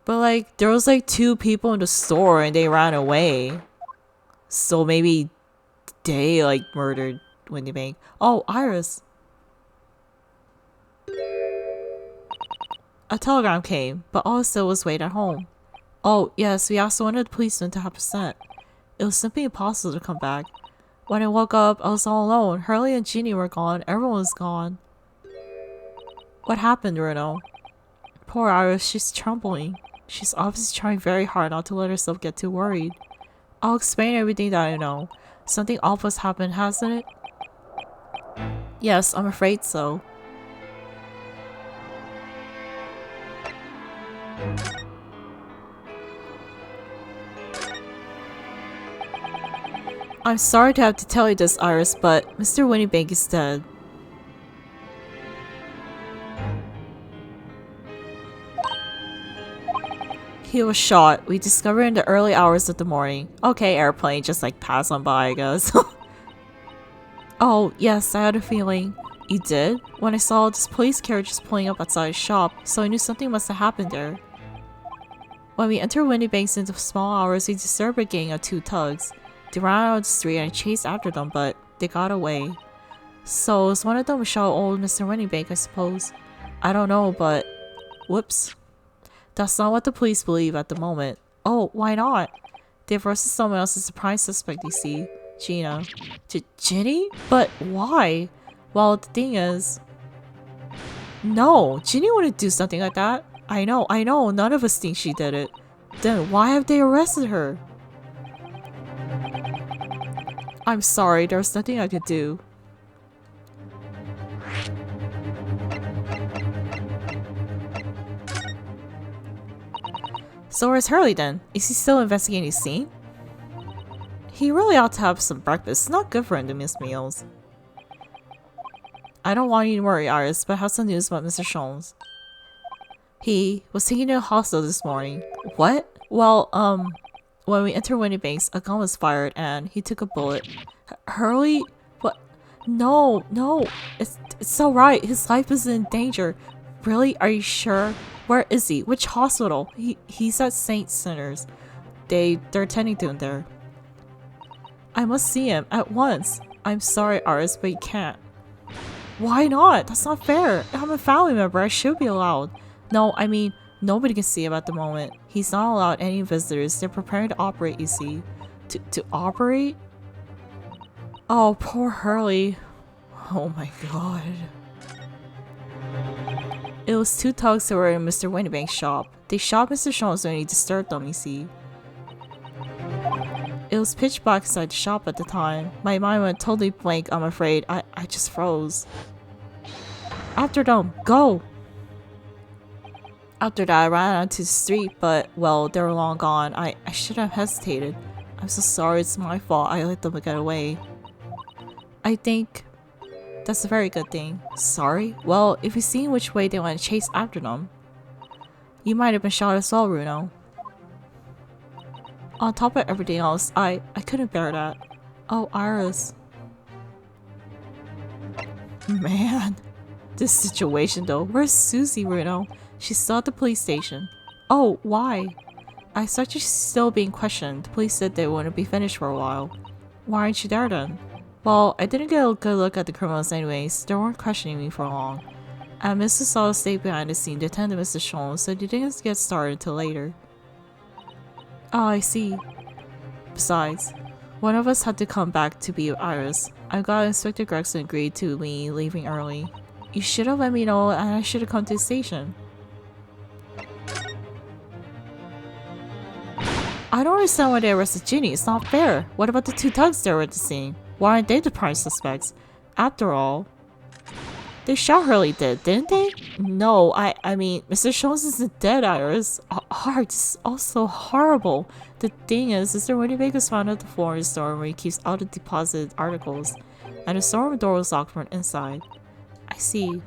But like, there was like two people in the store and they ran away. So maybe they like murdered Wendy Bank. Oh, Iris. A telegram came, but all it said was wait at home. Oh, yes, we asked one of the policemen to have percent. It was simply impossible to come back. When I woke up, I was all alone. Hurley and Jeannie were gone. Everyone was gone. What happened, Bruno? Poor Iris, she's trembling. She's obviously trying very hard not to let herself get too worried. I'll explain everything that I know. Something awful has happened, hasn't it? Yes, I'm afraid so. I'm sorry to have to tell you this, Iris, but Mr. Winniebank is dead. He was shot. We discovered in the early hours of the morning. Okay, airplane, just like pass on by, I guess. Oh, yes, I had a feeling. You did? When I saw this police carriage just pulling up outside his shop, so I knew something must have happened there. When we entered Winniebank's in the small hours, we disturbed a gang of two thugs. They ran out of the street and I chased after them, but they got away. So, is one of them shot old Mr. Winniebank, I suppose? I don't know, but... Whoops. That's not what the police believe at the moment. Oh, why not? They've arrested someone else as a prime suspect, you see. Gina. Ginny? But why? Well, the thing is... No, Ginny wouldn't do something like that. I know, none of us think she did it. Then why have they arrested her? I'm sorry, there's nothing I could do. So where's Hurley then? Is he still investigating the scene? He really ought to have some breakfast. It's not good for him to miss meals. I don't want you to worry, Iris, but I have some news about Mr. Sholmes. He was taken to a hospital this morning. What? Well, when we entered Winniebank's, a gun was fired and he took a bullet. Hurley? What? No. It's alright. His life is in danger. Really? Are you sure? Where is he? Which hospital? He's at St. Sinners. They're attending to him there. I must see him at once. I'm sorry, Iris, but you can't. Why not? That's not fair. I'm a family member. I should be allowed. No, I mean, nobody can see him at the moment. He's not allowed any visitors. They're preparing to operate, you see. To operate? Oh, poor Hurley. Oh my god. It was two thugs that were in Mr. Winniebank's shop. They shot Mr. Sholmes when he disturbed them, you see. It was pitch black inside the shop at the time. My mind went totally blank, I'm afraid. I just froze. After them, go! After that, I ran out to the street, but, well, they were long gone. I shouldn't have hesitated. I'm so sorry, it's my fault. I let them get away. I think that's a very good thing. Sorry? Well, if you've seen which way they went to chase after them, you might have been shot as well, Bruno. On top of everything else, I couldn't bear that. Oh, Iris. Man. This situation though. Where's Susie, Bruno? She's still at the police station. Oh, why? I thought she's still being questioned. The police said they wouldn't be finished for a while. Why aren't you there then? Well, I didn't get a good look at the criminals anyways. They weren't questioning me for long. And Mrs. Saul stayed behind the scene to attend to Mr. Sholmes, so they didn't get started until later. Oh, I see. Besides, one of us had to come back to be with Iris. I'm glad Inspector Gregson agreed to me leaving early. You should have let me know and I should have come to the station. I don't understand why they arrested Ginny. It's not fair. What about the two thugs that were at the scene? Why aren't they the prime suspects? After all, they shot Hurley dead, didn't they? No, I mean, Mr. Sholmes isn't dead, Iris. Art is also horrible. The thing is, Mr. Winniebank was found at the floor in his store where he keeps all the deposited articles, and the store door was locked from inside. I see.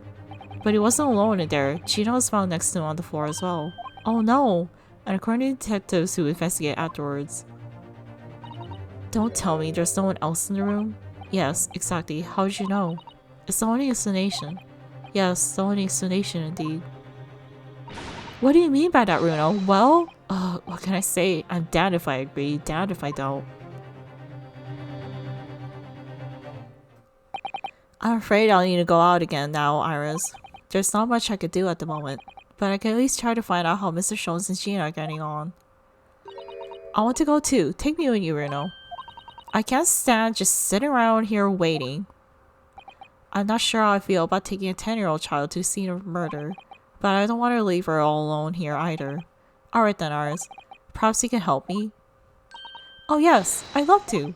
But he wasn't alone in there. Gina was found next to him on the floor as well. Oh no! And according to detectives who investigate afterwards. Don't tell me there's no one else in the room? Yes, exactly. How did you know? It's the only explanation. Yes, the only explanation indeed. What do you mean by that, Runo? Well, what can I say? I'm down if I agree, down if I don't. I'm afraid I'll need to go out again now, Iris. There's not much I could do at the moment, but I can at least try to find out how Mr. Jones and Gina are getting on. I want to go too. Take me with you, Runo. I can't stand just sitting around here waiting. I'm not sure how I feel about taking a 10-year-old child to the scene of murder, but I don't want to leave her all alone here either. Alright then, Iris. Perhaps you can help me? Oh yes, I'd love to.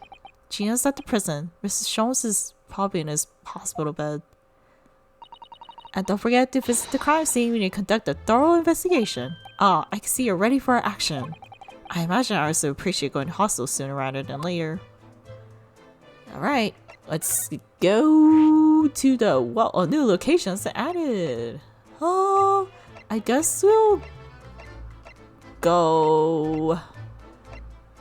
Gina's at the prison. Mrs. Jones is probably in his hospital bed. And don't forget to visit the crime scene when you conduct a thorough investigation. Ah, I can see you're ready for action. I imagine Iris will appreciate going to hospital sooner rather than later. Alright, let's go to the, well, a new locations added. Oh, I guess we'll go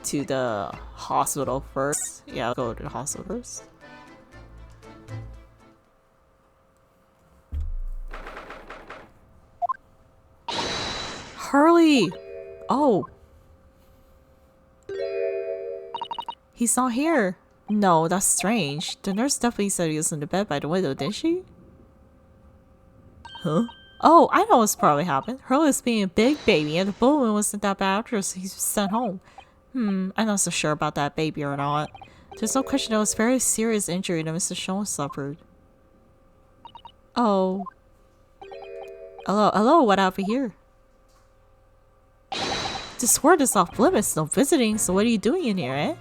to the hospital first. Yeah, I'll go to the hospital first. Hurley! Oh. He's not here. No, that's strange. The nurse definitely said he was in the bed by the window, didn't she? Huh? Oh, I know what's probably happened. Hurley was being a big baby and the bullet wasn't that bad after so he was sent home. I'm not so sure about that baby or not. There's no question that was a very serious injury that Mr. Jones suffered. Oh. Hello, what happened here? This word is off limits, no visiting, so what are you doing in here, eh?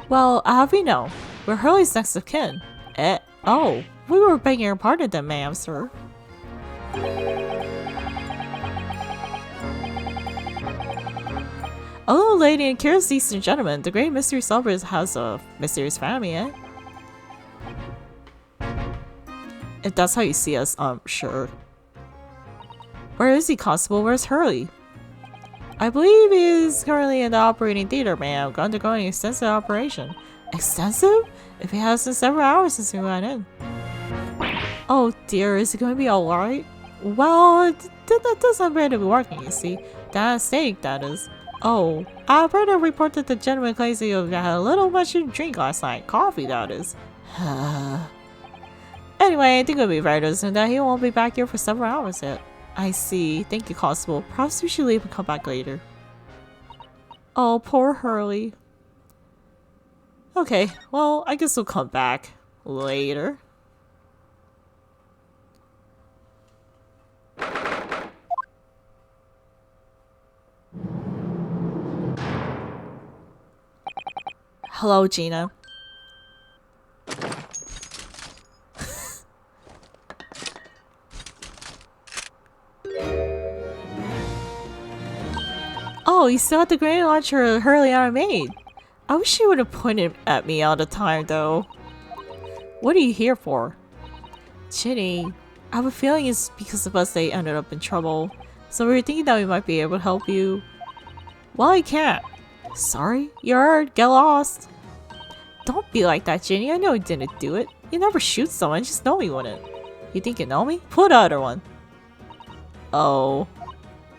Well, I have you know, we're Hurley's next of kin. Oh, we were begging your pardon then, ma'am, sir. A little lady and curious Eastern gentleman, the great mystery solver has a mysterious family, eh? If that's how you see us, sure. Where is he, Constable? Where's Hurley? I believe he is currently in the operating theater, ma'am, undergoing an extensive operation. Extensive? If he has been several hours since we went in. Oh dear, is it going to be alright? Well, that doesn't appear to be working, you see. The anesthetic, that is. Oh, I've heard a report that the gentleman claims that you had a little much to drink last night. Coffee, that is. Anyway, I think it'll be very soon that he won't be back here for several hours yet. I see. Thank you, Constable. Perhaps we should leave and come back later. Oh, poor Hurley. Okay, well, I guess we'll come back later. Hello, Gina. Oh, you still have the grenade launcher Hurley and I made. I wish you would have pointed at me all the time, though. What are you here for? Ginny, I have a feeling it's because of us they ended up in trouble. So we were thinking that we might be able to help you. Well, I can't. Sorry, you're hurt. Get lost. Don't be like that, Ginny. I know you didn't do it. You never shoot someone, just know you wouldn't. You think you know me? Pull the other one. Oh.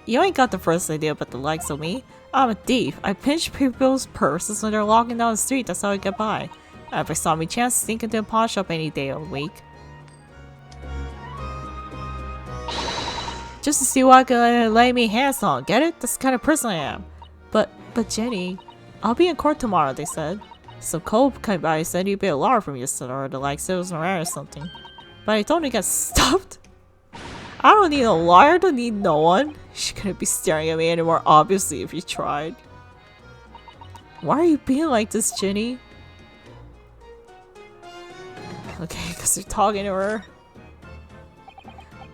You ain't got the first idea about the likes of me. I'm a thief. I pinch people's purses when they're walking down the street. That's how I get by. And if I saw me chance to sneak into a pawn shop any day of the week. Just to see what I can lay me hands on. Get it? That's the kind of person I am. But Jenny, I'll be in court tomorrow, they said. Some cop came by and said you'd be a lawyer from your son or the like, said it was around or something. But I told him to get stopped. I don't need a lawyer, I don't need no one. She couldn't be staring at me anymore, obviously, if you tried. Why are you being like this, Ginny? Okay, because you're talking to her.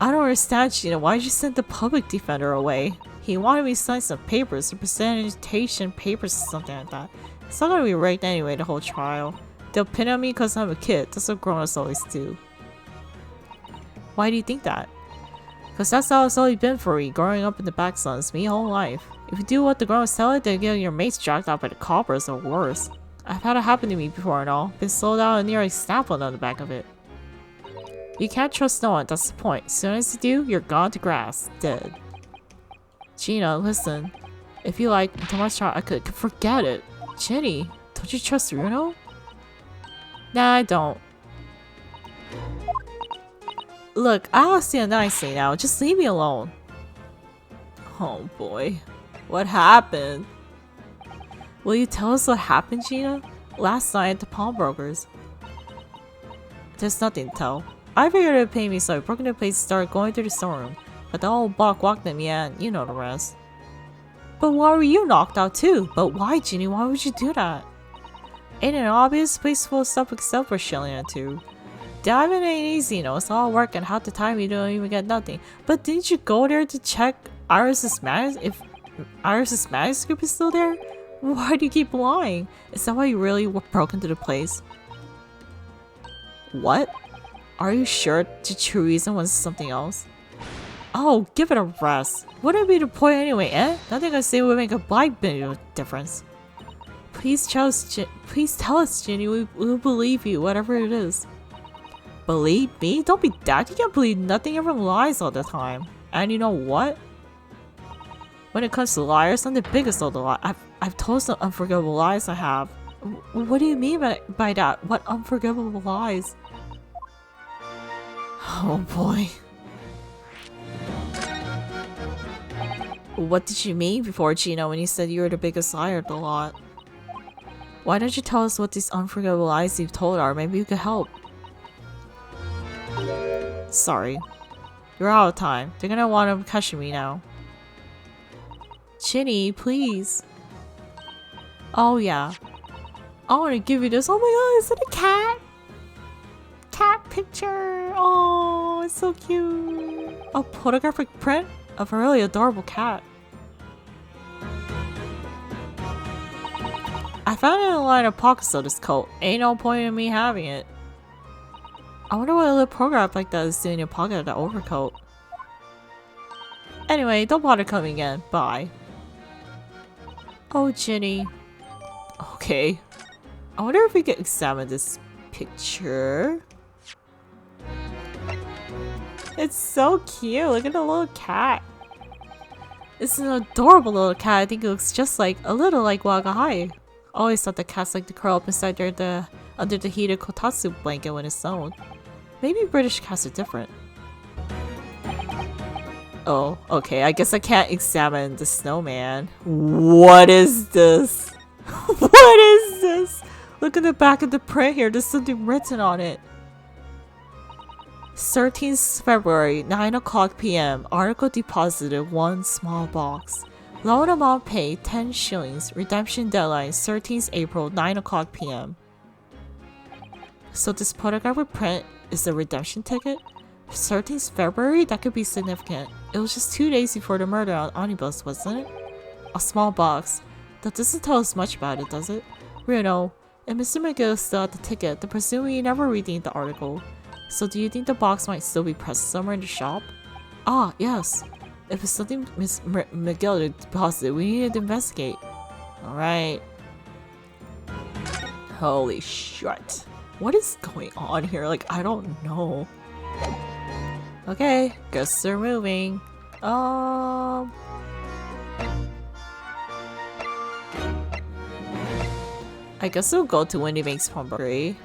I don't understand, Gina. Why did you send the public defender away? He wanted me to sign some papers, some presentation papers or something like that. It's not gonna be rigged anyway, the whole trial. They'll pin on me because I'm a kid. That's what grown-ups always do. Why do you think that? Because that's how it's always been for me, growing up in the backslums, me whole life. If you do what the grown-ups tell you, they'll get your mates dragged out by the coppers or worse. I've had it happen to me before and all. Been sold out and nearly stapled on the back of it. You can't trust no one, that's the point. As soon as you do, you're gone to grass. Dead. Gina, listen. If you like the restaurant, I could forget it. Jenny, don't you trust Runo? Nah, I don't. Look, I'll stand nicely now. Just leave me alone. Oh boy. What happened? Will you tell us what happened, Gina? Last night at the pawnbrokers. There's nothing to tell. I figured it would pay me, so I broke into the place and started going through the storeroom. But the old buck walked at me and you know the rest. But why were you knocked out too? But why, Ginny? Why would you do that? Ain't it obvious? Place full of stuff except for shilling it too. Diving ain't easy, you know. It's all work and half the time you don't even get nothing. But didn't you go there to check Iris's if Iris's manuscript is still there? Why do you keep lying? Is that why you really broke into the place? What? Are you sure the true reason was something else? Oh, give it a rest. Wouldn't it be the point anyway, eh? Nothing I say would make a blind bit of difference. Please tell us, Ginny. We'll believe you, whatever it is. Believe me? Don't be that. You can't believe nothing. Everyone lies all the time. And you know what? When it comes to liars, I'm the biggest of the liars. I've told some unforgivable lies I have. What do you mean by that? What unforgivable lies? Oh boy. What did you mean before, Gina, when you said you were the biggest liar of the lot? Why don't you tell us what these unforgivable lies you've told are? Maybe you could help. Sorry. You're out of time. They're gonna want to question me now. Ginny, please. Oh yeah. I want to give you this. Oh my god, is it a cat? Cat picture. Oh, it's so cute. A photographic print of a really adorable cat. I found it in a line of pockets of this coat. Ain't no point in me having it. I wonder what a little program like that is doing in your pocket of that overcoat. Anyway, don't bother coming again. Bye. Oh, Ginny. Okay. I wonder if we can examine this picture. It's so cute. Look at the little cat. It's an adorable little cat. I think it looks just like a little like Wagahai. Always thought the cats like to curl up inside under the heated kotatsu blanket when it's sewn. Maybe British cats are different. Oh, okay. I guess I can't examine the snowman. What is this? What is this? Look at the back of the print here. There's something written on it. 13th February, 9 o'clock p.m. Article deposited 1 small box. Loan amount paid 10 shillings. Redemption deadline 13th April, 9 o'clock p.m. So this photographic print is the redemption ticket? 13th February? That could be significant. It was just 2 days before the murder on Omnibus, wasn't it? A small box. That doesn't tell us much about it, does it? Reno, if Mr. McGill still had the ticket, then presumably he never redeemed the article. So do you think the box might still be present somewhere in the shop? Ah, yes. If it's something Miss McGill deposited, we need to investigate. Alright. Holy shit. What is going on here? Like, I don't know. Okay, guess they're moving. I guess we'll go to Windy Banks Pawnbrokery.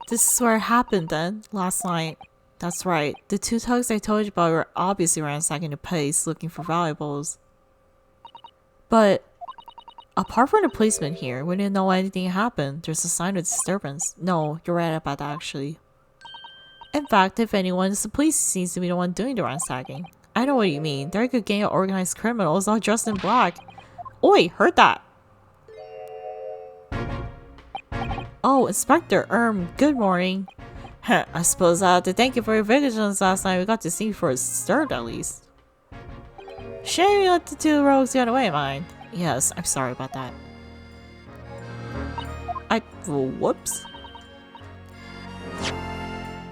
This is where it happened then, last night. That's right, the 2 thugs I told you about were obviously ransacking the place looking for valuables. But apart from the policeman here, we didn't know anything happened. There's a sign of disturbance. No, you're right about that actually. In fact, if anyone, it's the police seems to be the one doing the ransacking. I know what you mean. They're a good gang of organized criminals all dressed in black. Oi, heard that! Oh, Inspector, good morning. I suppose I have to thank you for your vigilance last night. We got to see before it stirred at least. Shame you let the 2 rogues get away, mine. Yes, I'm sorry about that. Whoops.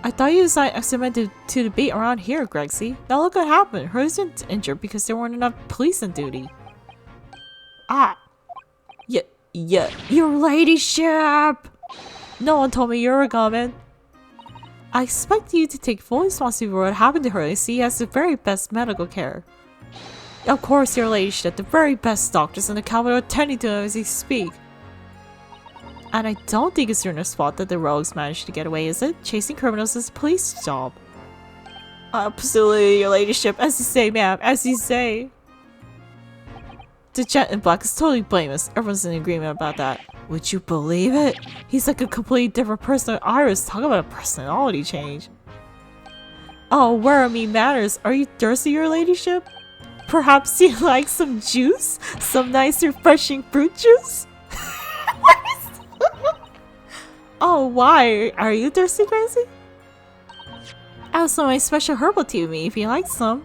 I thought you decided experimented to the beat around here, Gregsy. Now look what happened. Hers isn't injured because there weren't enough police on duty. Ah! Yeah, your ladyship! No one told me you were coming. I expect you to take full responsibility for what happened to her. She has the very best medical care. Of course, your ladyship, the very best doctors in the capital attending to him as he speak. And I don't think it's your fault that the rogues managed to get away, is it? Chasing criminals is a police job. Absolutely, your ladyship, as you say, ma'am, as you say. The gent in black is totally blameless. Everyone's in agreement about that. Would you believe it? He's like a completely different person than Iris. Talk about a personality change. Oh, where are me manners? Are you thirsty, your ladyship? Perhaps you like some juice? Some nice refreshing fruit juice? Oh, why? Are you thirsty, Gracie? I have some of my special herbal tea with me if you like some.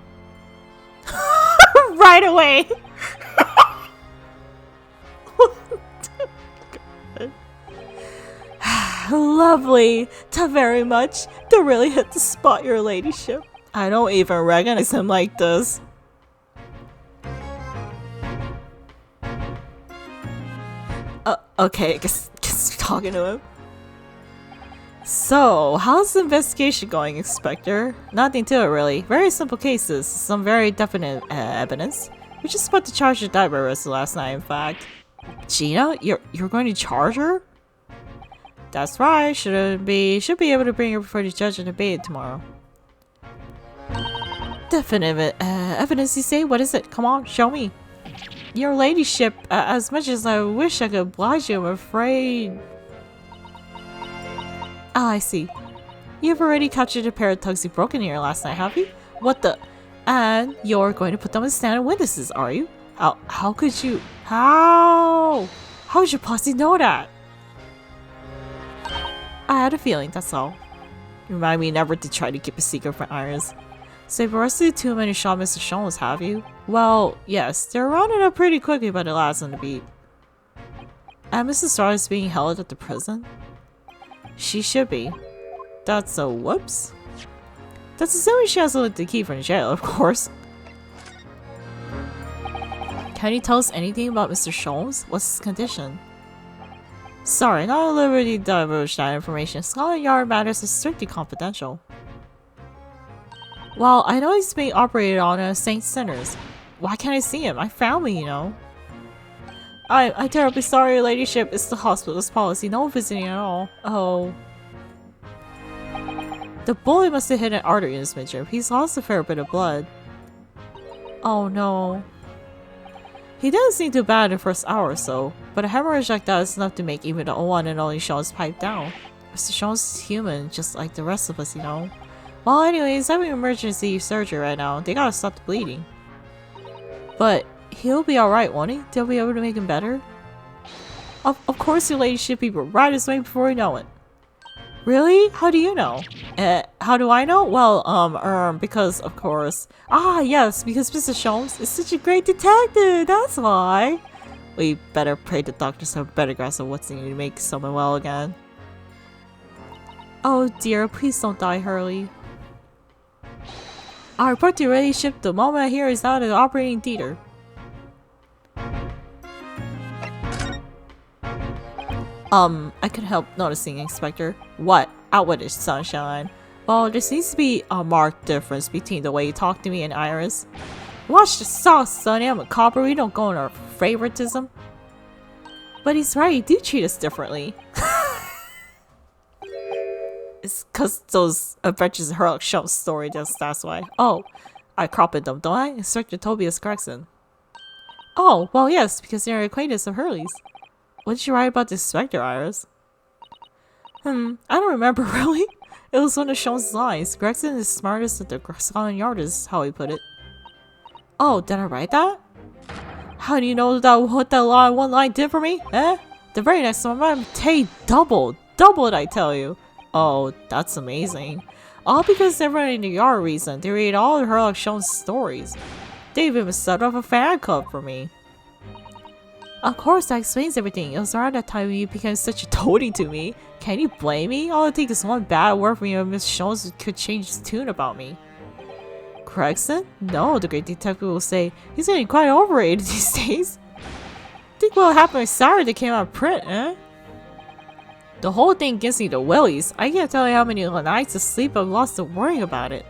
Right away! Lovely. Thank you very much. They really hit the spot, your ladyship. I don't even recognize him like this. Okay, I guess talking to him. So, how's the investigation going, Inspector? Nothing to it, really. Very simple cases. Some very definite evidence. We just put the charge of diver arrest last night, in fact. Gina? You're going to charge her? That's right. Should be able to bring her before the judge and debate it tomorrow. Definite evidence, you say? What is it? Come on, show me. Your ladyship, as much as I wish I could oblige you, I'm afraid... Ah, I see. You've already captured a pair of tugs you broke in here last night, have you? What the... And you're going to put them as standard witnesses, are you? How could you... How would your posse know that? I had a feeling, that's all. Remind me never to try to keep a secret from Iris. So you've arrested too many shot Mr. Shones, have you? Well, yes, they're rounding up pretty quickly by the last on the beat. And Mrs. Starr is being held at the prison? She should be. That's a whoops. That's assuming she has the key from the jail, of course. Can you tell us anything about Mr. Shones? What's his condition? Sorry, not at liberty to divulge that information. Scotland Yard matters is strictly confidential. Well, I know he's being operated on at St. Sinners. Why can't I see him? I found me, you know. I'm terribly sorry, your ladyship. It's the hospital's policy. No visiting at all. Oh. The bullet must have hit an artery in his midriff. He's lost a fair bit of blood. Oh no. He didn't seem too bad in the first hour or so, but a hemorrhage like that is enough to make even the one and only Shones pipe down. Mr. Shones is human, just like the rest of us, you know. Well, anyway, he's having emergency surgery right now. They gotta stop the bleeding. But he'll be alright, won't he? They'll be able to make him better? Of course your ladyship be right his way before we know it. Really? How do you know? How do I know? Well, because of course. Ah, yes, because Mr. Shones is such a great detective, that's why. We better pray the doctors have a better grasp of what's needed to make someone well again. Oh dear, please don't die, Hurley. I'll report to your ladyship the moment I hear he's out of the operating theater. I couldn't help noticing, Inspector. What? Outwitted, sunshine. Well, there seems to be a marked difference between the way you talk to me and Iris. Watch the sauce, Sonny. I'm a copper. We don't go in our favoritism. But he's right. You do treat us differently. It's cause those adventures in Herlock show story, that's why. Oh, I copied them, don't I? Inspector Tobias Gregson. Oh, well yes, because you're an acquaintance of Hurley's. What did you write about the Inspector, Iris? I don't remember really. It was one of Shones' lines. Gregson is smartest at the Scotland Yard is how he put it. Oh, did I write that? How do you know what that one line did for me? Eh? The very next one, my pay doubled. Doubled, I tell you. Oh, that's amazing. All because everyone in the yard reads them. They read all of Herlock Shones' stories. They've even set up a fan club for me. Of course, that explains everything. It was around that time you became such a toady to me. Can you blame me? All it takes is one bad word from you and Miss Shones could change his tune about me. Gregson? No, the great detective will say. He's getting quite overrated these days. Think what happened with Saturday came out of print, eh? The whole thing gives me the willies. I can't tell you how many nights of sleep I've lost to worrying about it.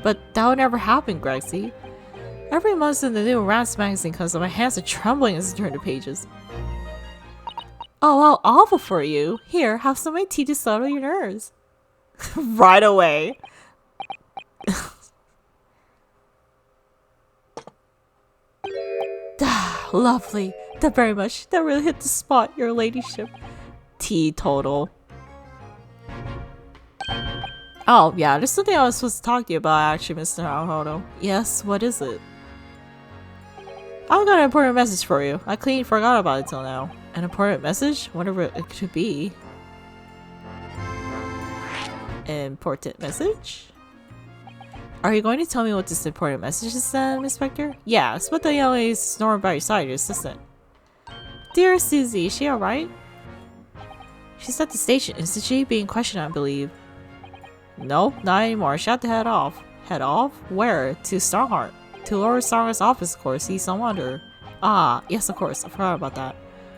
But that would never happen, Grexy. Every month the new Rats magazine comes out, my hands are trembling as I turn the pages. Oh, how awful for you. Here, have some of my tea to settle your nerves. Right away. Lovely. That very much. That really hit the spot, your ladyship. Tea total. Oh, yeah, there's something I was supposed to talk to you about, actually, Mr. Naruhodo. Yes, what is it? I've got an important message for you. I clean forgot about it till now. An important message? Whatever it could be. Important message? Are you going to tell me what this important message is then, Inspector? Yes, but the young lady's snoring by your side, your assistant. Dear Susie, is she alright? She's at the station, isn't she? Being questioned, I believe. No, not anymore. She had to head off. Head off? Where? To Starheart. To Lord Starheart's office, of course. He's on wonder. Ah, yes, of course. I forgot about that.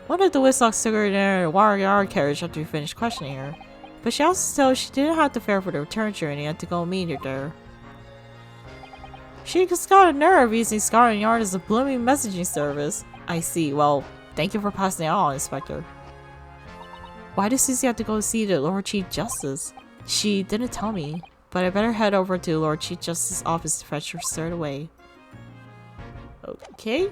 One of the Whistocks took her in a wire yard carriage after we finished questioning her. But she also told she didn't have to fare for the return journey and had to go meet her there. She just got a nerve using Scotland Yard as a blooming messaging service. I see. Well, thank you for passing it on, Inspector. Why does Susie have to go see the Lord Chief Justice? She didn't tell me, but I better head over to Lord Chief Justice's office to fetch her straight away. Okay.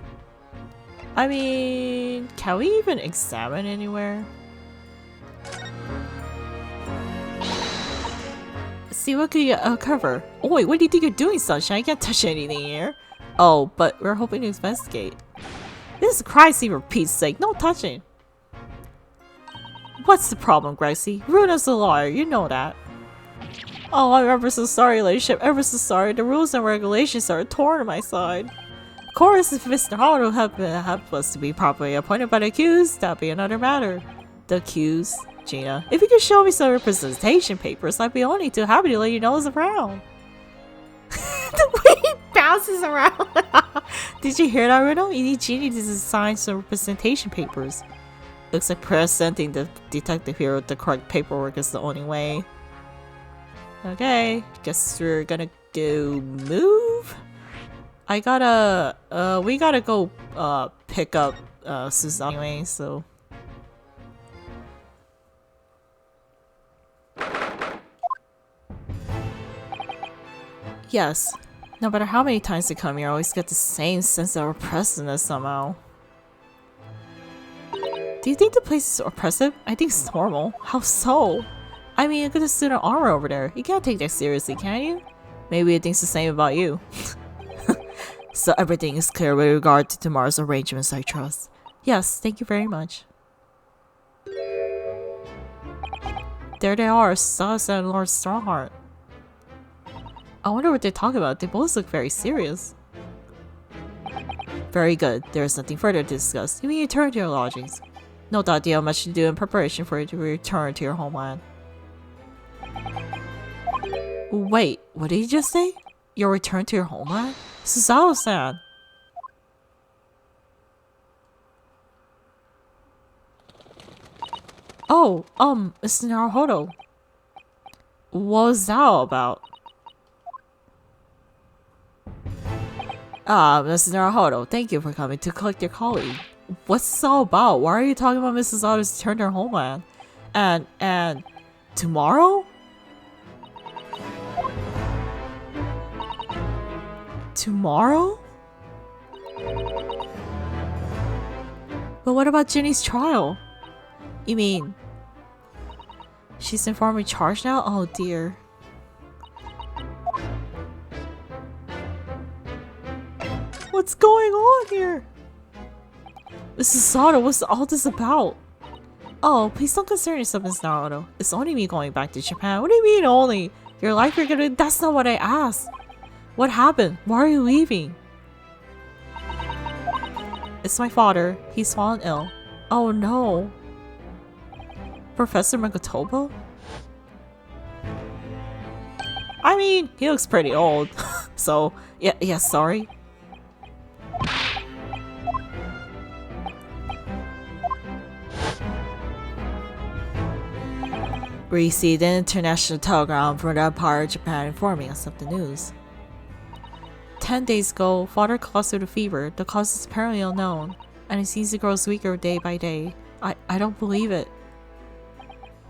I mean, can we even examine anywhere? See what could you uncover? Oh wait, what do you think you're doing, Sunshine? I can't touch anything here. Oh, but we're hoping to investigate. This is a crime scene for Pete's sake, no touching. What's the problem, Gracie? Runa's a lawyer, you know that. Oh, I'm ever so sorry, ladyship, ever so sorry. The rules and regulations are torn on my side. Of course, if Mr. Hall would help us to be properly appointed by the accused, that'd be another matter. The accused? Gina, if you could show me some representation papers, I'd be only too happy to let you know it's around. The way he bounces around. Did you hear that, Riddle? You need Genie to sign some representation papers. Looks like presenting the detective here with the correct paperwork is the only way. Okay, guess we're gonna go move. We gotta go pick up Suzanne anyway, so. Yes, no matter how many times I come here, I always get the same sense of oppressiveness somehow. Do you think the place is oppressive? I think it's normal. How so? I mean, look at the student armor over there. You can't take that seriously, can you? Maybe it thinks the same about you. So everything is clear with regard to tomorrow's arrangements, I trust. Yes, thank you very much. There they are, Sus and Lord Strongheart. I wonder what they're talking about. They both look very serious. Very good. There is nothing further to discuss. You may return to your lodgings. No doubt you have much to do in preparation for you to return to your homeland. Wait, what did you just say? You'll return to your homeland? Suzawa-san! Oh, Mr. Naruhodo. What was that all about? Ah, Mrs. Naruhodo, thank you for coming to collect your colleague. What's this all about? Why are you talking about Mrs. Otto's return to her homeland? And tomorrow? Tomorrow? But what about Jenny's trial? You mean she's informally charged now? Oh dear. What's going on here? Mrs. Sato, what's all this about? Oh, please don't concern yourself, Miss Naruto. It's only me going back to Japan. What do you mean only? Your life you're gonna— That's not what I asked. What happened? Why are you leaving? It's my father. He's fallen ill. Oh no. Professor Makotoba? I mean, he looks pretty old. So, yeah, sorry. Received an international telegram from the Empire of Japan informing us of the news. 10 days ago, father caused with a fever. The cause is apparently unknown, and it seems it grows weaker day by day. I don't believe it.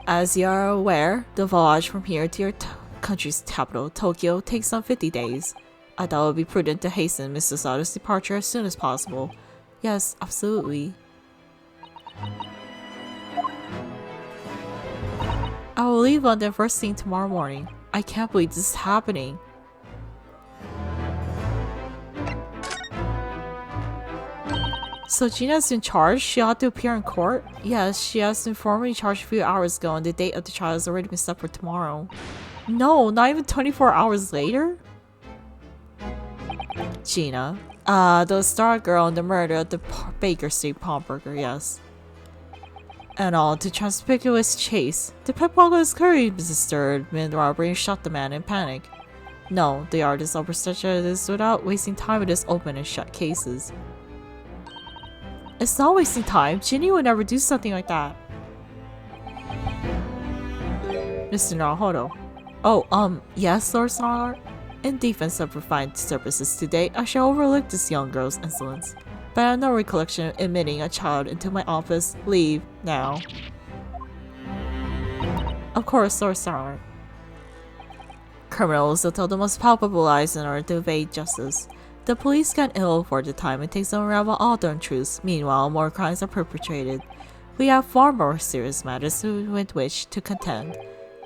As you are aware, the voyage from here to your country's capital, Tokyo, takes some 50 days. I thought it would be prudent to hasten Mr. Sato's departure as soon as possible. Yes, absolutely. I will leave London first thing tomorrow morning. I can't believe this is happening. So Gina's in charge? She ought to appear in court? Yes, she has been formally charged a few hours ago and the date of the trial has already been set for tomorrow. No, not even 24 hours later? Gina. The star girl and the murder of the Baker Street pawnbroker, yes. And all to conspicuous chase. The pickpocket is clearly disturbed mid robbery and shot the man in panic. No, the artist overstretched this without wasting time with his open and shut cases. It's not wasting time. Ginny would never do something like that. Mr. Naruhodo. Oh, yes, Lord Snarlar? In defense of refined services today, I shall overlook this young girl's insolence. But I have no recollection of admitting a child into my office. Leave, now. Of course, Lord Snarlar. Criminals will tell the most palpable lies in order to evade justice. The police get ill for the time it takes to unravel all the untruths. Meanwhile, more crimes are perpetrated. We have far more serious matters with which to contend.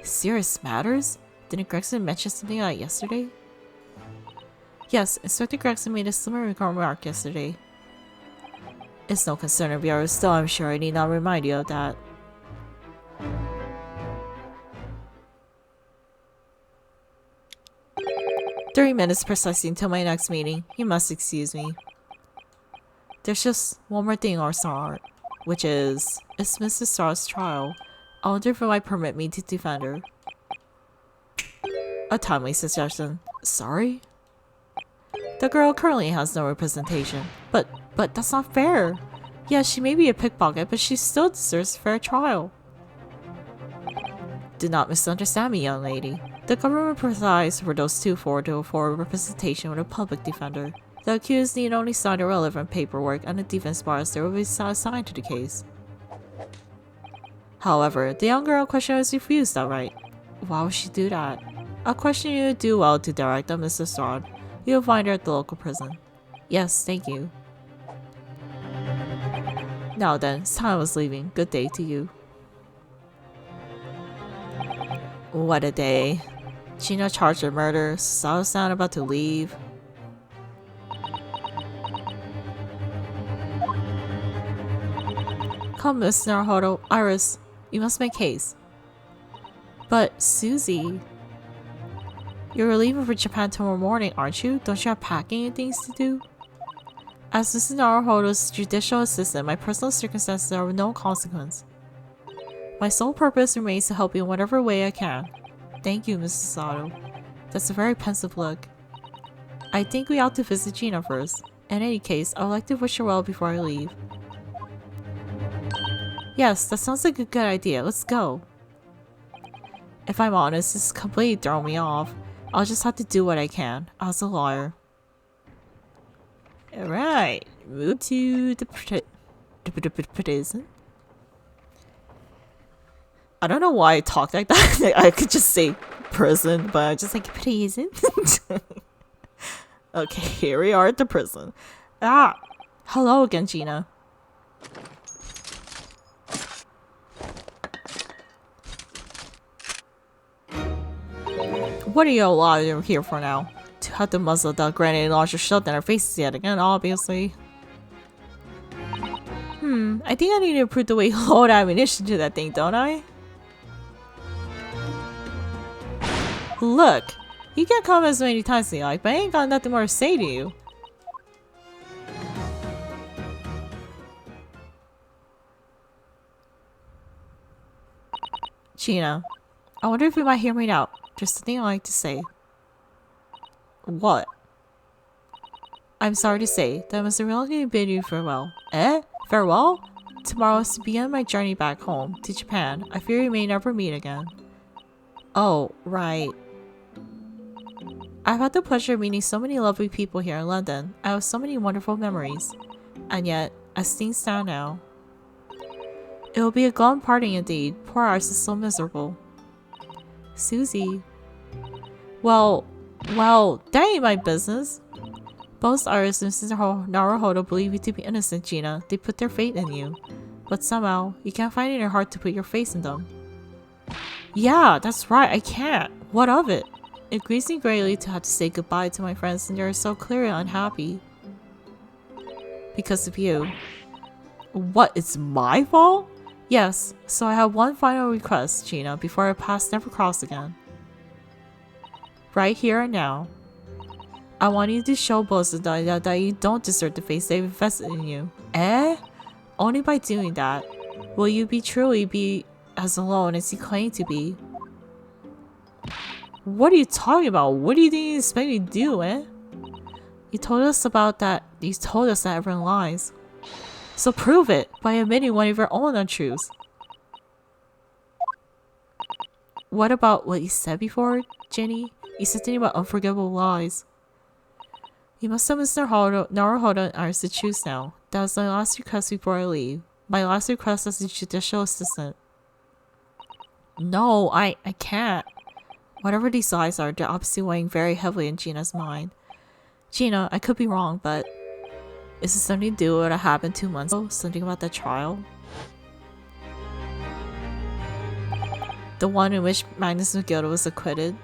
Serious matters? Didn't Gregson mention something like yesterday? Yes, Inspector Gregson made a similar remark yesterday. It's no concern of yours, still I'm sure I need not remind you of that. "30 minutes precisely until my next meeting. You must excuse me. There's just one more thing, Arsar, which is, it's Mrs. Starr's trial. I wonder if it might permit me to defend her." A timely suggestion. Sorry? The girl currently has no representation. But that's not fair. Yes, she may be a pickpocket, but she still deserves a fair trial. Do not misunderstand me, young lady. The government presides for those two to afford representation with a public defender. The accused need only sign the relevant paperwork and the defense barrister will be assigned to the case. However, the young girl in question was refused outright. Why would she do that? A question you would do well to direct on Mr. Strahd. You'll find her at the local prison. Yes, thank you. Now then, it's time I was leaving. Good day to you. What a day. Gina charged with murder, Sato-san about to leave. Come, Miss Naruhodo. Iris, you must make haste. But, Susie... You're leaving for Japan tomorrow morning, aren't you? Don't you have packing and things to do? As Mrs. Naruhodo's judicial assistant, my personal circumstances are of no consequence. My sole purpose remains to help you in whatever way I can. Thank you, Mrs. Sato. That's a very pensive look. I think we ought to visit Gina first. In any case, I would like to wish her well before I leave. Yes, that sounds like a good idea. Let's go. If I'm honest, this is completely throwing me off. I'll just have to do what I can, as a lawyer. Alright, move to the prison. I don't know why I talk like that. I could just say prison, but I just like prison. Okay, here we are at the prison. Ah, hello again, Gina. What are you all here for now? To have to muzzle the grenade launcher shoved in our faces yet again, obviously. I think I need to improve the way you load ammunition to that thing, don't I? Look, you can come as many times as you like, but I ain't got nothing more to say to you. Gina, I wonder if you might hear me out. There's something I'd like to say. What? I'm sorry to say that I must reluctantly bid you farewell. Eh? Farewell? Tomorrow is to begin my journey back home to Japan. I fear we may never meet again. Oh, right. I've had the pleasure of meeting so many lovely people here in London. I have so many wonderful memories. And yet, as things stand now, it will be a gone party indeed. Poor Iris is so miserable. Susie. Well, that ain't my business. Both Iris and Mr. Naruhodo believe you to be innocent, Gina. They put their faith in you. But somehow, you can't find it in your heart to put your faith in them. Yeah, that's right, I can't. What of it? It grieves me greatly to have to say goodbye to my friends and they are so clearly unhappy. Because of you. What, it's my fault? Yes, so I have one final request, Gina, before our paths never cross again. Right here and now. I want you to show both of them that you don't deserve the faith they've invested in you. Eh? Only by doing that will you truly be as alone as you claim to be. What are you talking about? What do you think you expect me to do, eh? You told us that everyone lies. So prove it by admitting one of your own untruths. What about what you said before, Jenny? You said something about unforgivable lies. You must tell Mr. Naruhodo and Iris the truth now. That was my last request before I leave. My last request as a judicial assistant. No, I can't. Whatever these lies are, they're obviously weighing very heavily in Gina's mind. Gina, I could be wrong, but is this something to do with what happened 2 months ago? Something about that trial? The one in which Magnus McGilda was acquitted?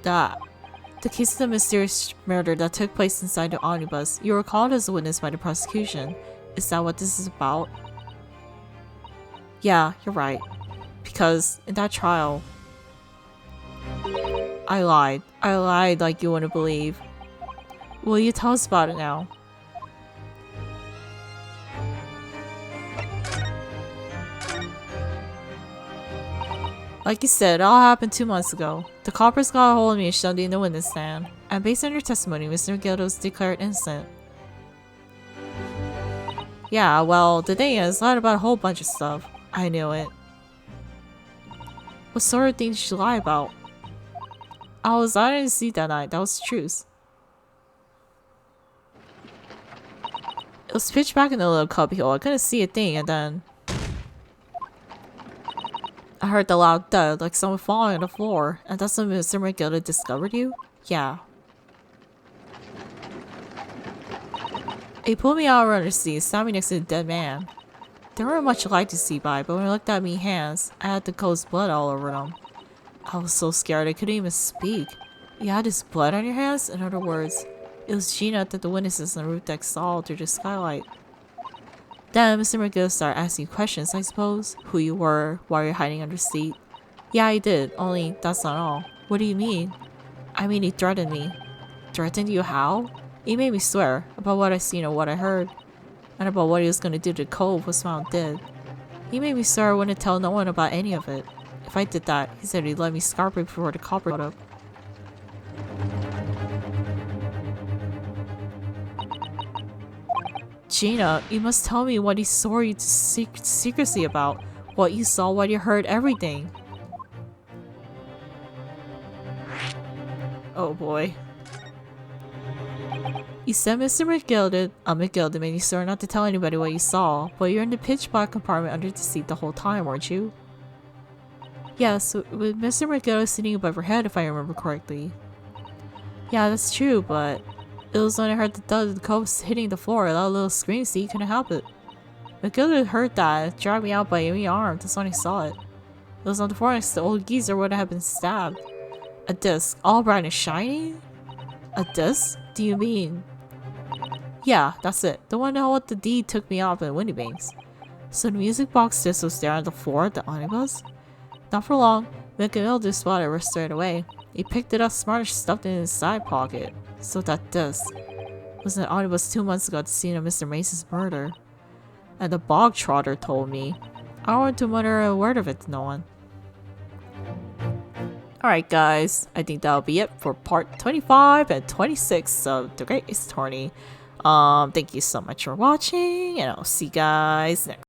The case of the mysterious murder that took place inside the omnibus. You were called as a witness by the prosecution. Is that what this is about? Yeah, you're right. Because in that trial, I lied. I lied like you wouldn't believe. Will you tell us about it now? Like you said, it all happened 2 months ago. The coppers got a hold of me and shoved me in the witness stand. And based on your testimony, Mr. McGilda was declared innocent. Yeah, well, the thing is, I lied about a whole bunch of stuff. I knew it. What sort of things did you lie about? I was lying to sleep that night, that was the truth. It was pitch black in the little cubbyhole, I couldn't see a thing, and then I heard the loud thud, like someone falling on the floor. And that's when Mr. McGilda discovered you? Yeah. He pulled me out around the seat, sat me next to the dead man. They weren't much light to see by, but when he looked at me hands, I had the cold blood all over them. I was so scared I couldn't even speak. You had this blood on your hands? In other words, it was Gina that the witnesses on the roof deck saw through the skylight. Then Mr. McGill started asking questions, I suppose. Who you were, why you're hiding under the seat. Yeah, I did, only that's not all. What do you mean? I mean, he threatened me. Threatened you how? He made me swear about what I seen or what I heard. And about what he was gonna do to the cove was found dead. He made me swear I wouldn't tell no one about any of it. If I did that, he said he'd let me scarper before the copper got up. Gina, you must tell me what he swore you to secrecy about. What you saw, what you heard, everything. Oh boy. You said Mr. McGilda made you swear not to tell anybody what you saw, but you're in the pitch black compartment under the seat the whole time, weren't you? Yes, with Mr. McGilda sitting above your head if I remember correctly. Yeah, that's true, but it was when I heard the thud of the coats hitting the floor, that little scream, so you couldn't help it. McGilda heard that, dragged me out by every arm, that's when I saw it. It was on the floor next to the old geezer where I had been stabbed. A disc, all bright and shiny? A disc? Do you mean? Yeah, that's it. The one that what the deed took me off in Windy Banks. So the music box disc was there on the floor at the omnibus? Not for long, McGilda spotted it straight away. He picked it up smart and stuffed it in his side pocket. So that disc was in the omnibus 2 months ago at the scene of Mr. Mason's murder. And the bog trotter told me. I don't want to mutter a word of it to no one. Alright guys, I think that'll be it for part 25 and 26 of The Great Ace Attorney. Thank you so much for watching, and I'll see you guys next